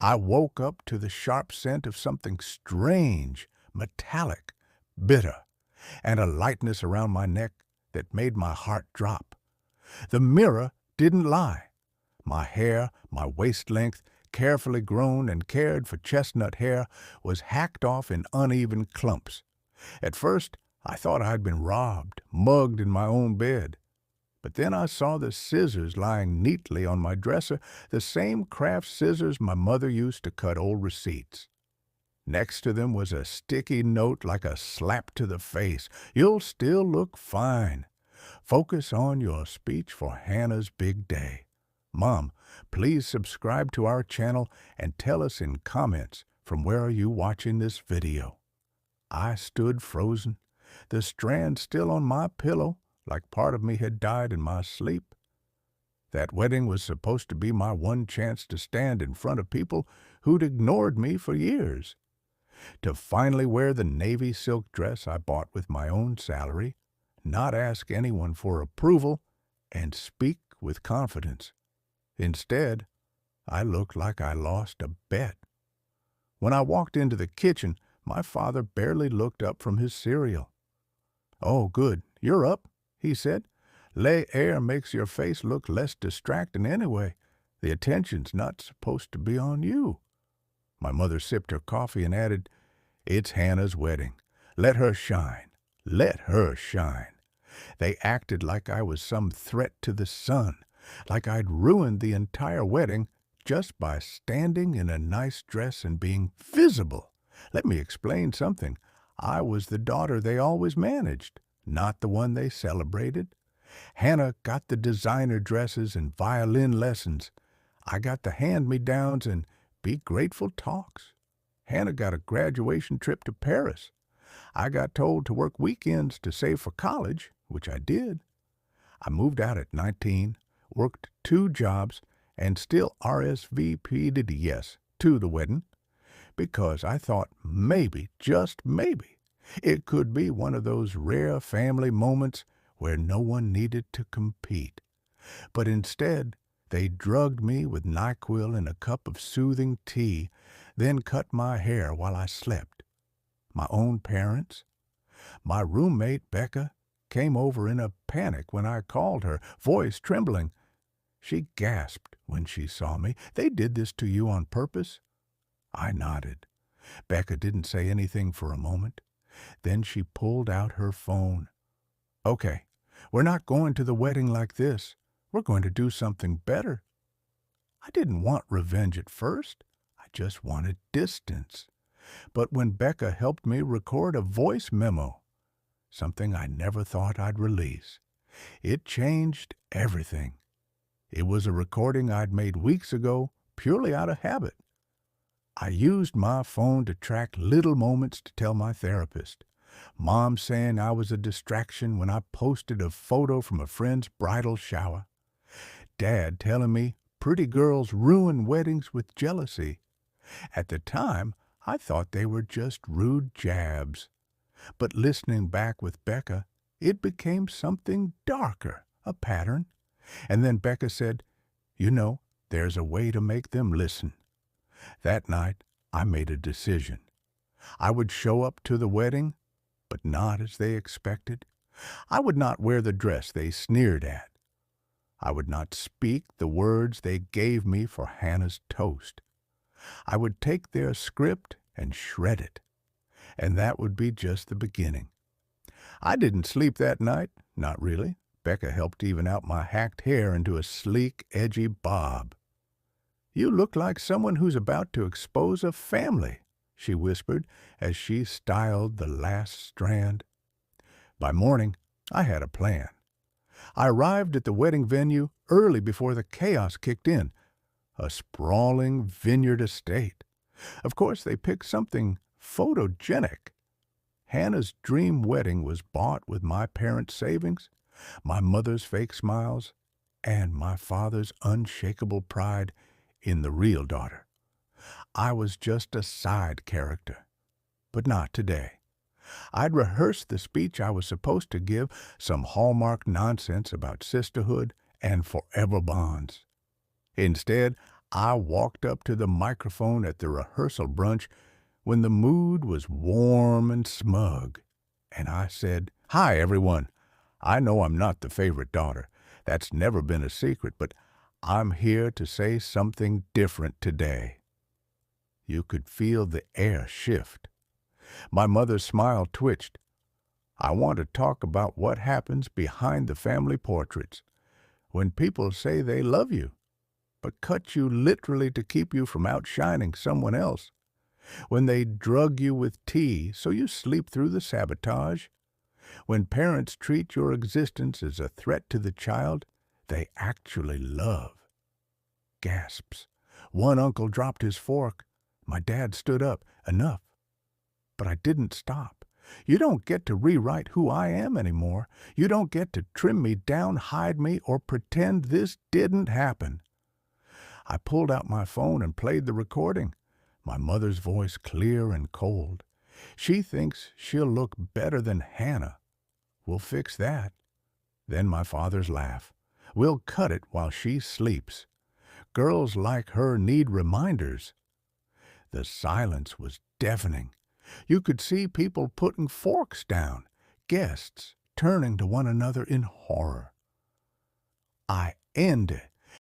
I woke up to the sharp scent of something strange, metallic, bitter, and a lightness around my neck that made my heart drop. The mirror didn't lie. My hair, my waist length, carefully grown and cared for chestnut hair, was hacked off in uneven clumps. At first, I thought I'd been robbed, mugged in my own bed. But then I saw the scissors lying neatly on my dresser, the same craft scissors my mother used to cut old receipts. Next to them was a sticky note like a slap to the face. "You'll still look fine. Focus on your speech for Hannah's big day. Mom, please subscribe to our channel and tell us in comments from where are you watching this video." I stood frozen, the strand still on my pillow, like part of me had died in my sleep. That wedding was supposed to be my one chance to stand in front of people who'd ignored me for years. To finally wear the navy silk dress I bought with my own salary, not ask anyone for approval, and speak with confidence. Instead, I looked like I lost a bet. When I walked into the kitchen, my father barely looked up from his cereal. "Oh, good, you're up," he said. "Lay air makes your face look less distracting anyway. The attention's not supposed to be on you." My mother sipped her coffee and added, "It's Hannah's wedding. Let her shine. Let her shine." They acted like I was some threat to the sun, like I'd ruined the entire wedding just by standing in a nice dress and being visible. Let me explain something. I was the daughter they always managed, not the one they celebrated. Hannah got the designer dresses and violin lessons. I got the hand-me-downs and be grateful talks. Hannah got a graduation trip to Paris. I got told to work weekends to save for college, which I did. I moved out at 19, worked 2 jobs, and still RSVP'd yes to the wedding, because I thought maybe, just maybe, it could be one of those rare family moments where no one needed to compete. But instead, they drugged me with NyQuil in a cup of soothing tea, then cut my hair while I slept. My own parents. My roommate, Becca, came over in a panic when I called her, voice trembling. She gasped when she saw me. "They did this to you on purpose?" I nodded. Becca didn't say anything for a moment. Then she pulled out her phone. "Okay, we're not going to the wedding like this. We're going to do something better." I didn't want revenge at first. I just wanted distance. But when Becca helped me record a voice memo, something I never thought I'd release, it changed everything. It was a recording I'd made weeks ago, purely out of habit. I used my phone to track little moments to tell my therapist. Mom saying I was a distraction when I posted a photo from a friend's bridal shower. Dad telling me pretty girls ruin weddings with jealousy. At the time, I thought they were just rude jabs. But listening back with Becca, it became something darker, a pattern. And then Becca said, "You know, there's a way to make them listen." That night, I made a decision. I would show up to the wedding, but not as they expected. I would not wear the dress they sneered at. I would not speak the words they gave me for Hannah's toast. I would take their script and shred it. And that would be just the beginning. I didn't sleep that night, not really. Becca helped even out my hacked hair into a sleek, edgy bob. "You look like someone who's about to expose a family," she whispered as she styled the last strand. By morning, I had a plan. I arrived at the wedding venue early before the chaos kicked in, a sprawling vineyard estate. Of course, they picked something photogenic. Hannah's dream wedding was bought with my parents' savings, my mother's fake smiles, and my father's unshakable pride in the real daughter. I was just a side character, but not today. I'd rehearsed the speech I was supposed to give, some hallmark nonsense about sisterhood and forever bonds. Instead, I walked up to the microphone at the rehearsal brunch when the mood was warm and smug, and I said, "Hi, everyone. I know I'm not the favorite daughter. That's never been a secret, but I'm here to say something different today." You could feel the air shift. My mother's smile twitched. "I want to talk about what happens behind the family portraits. When people say they love you, but cut you literally to keep you from outshining someone else. When they drug you with tea so you sleep through the sabotage. When parents treat your existence as a threat to the child they actually love." Gasps. One uncle dropped his fork. My dad stood up. "Enough." But I didn't stop. "You don't get to rewrite who I am anymore. You don't get to trim me down, hide me, or pretend this didn't happen." I pulled out my phone and played the recording, my mother's voice clear and cold. "She thinks she'll look better than Hannah. We'll fix that." Then my father's laugh. "We'll cut it while she sleeps. Girls like her need reminders." The silence was deafening. You could see people putting forks down, guests turning to one another in horror. I ended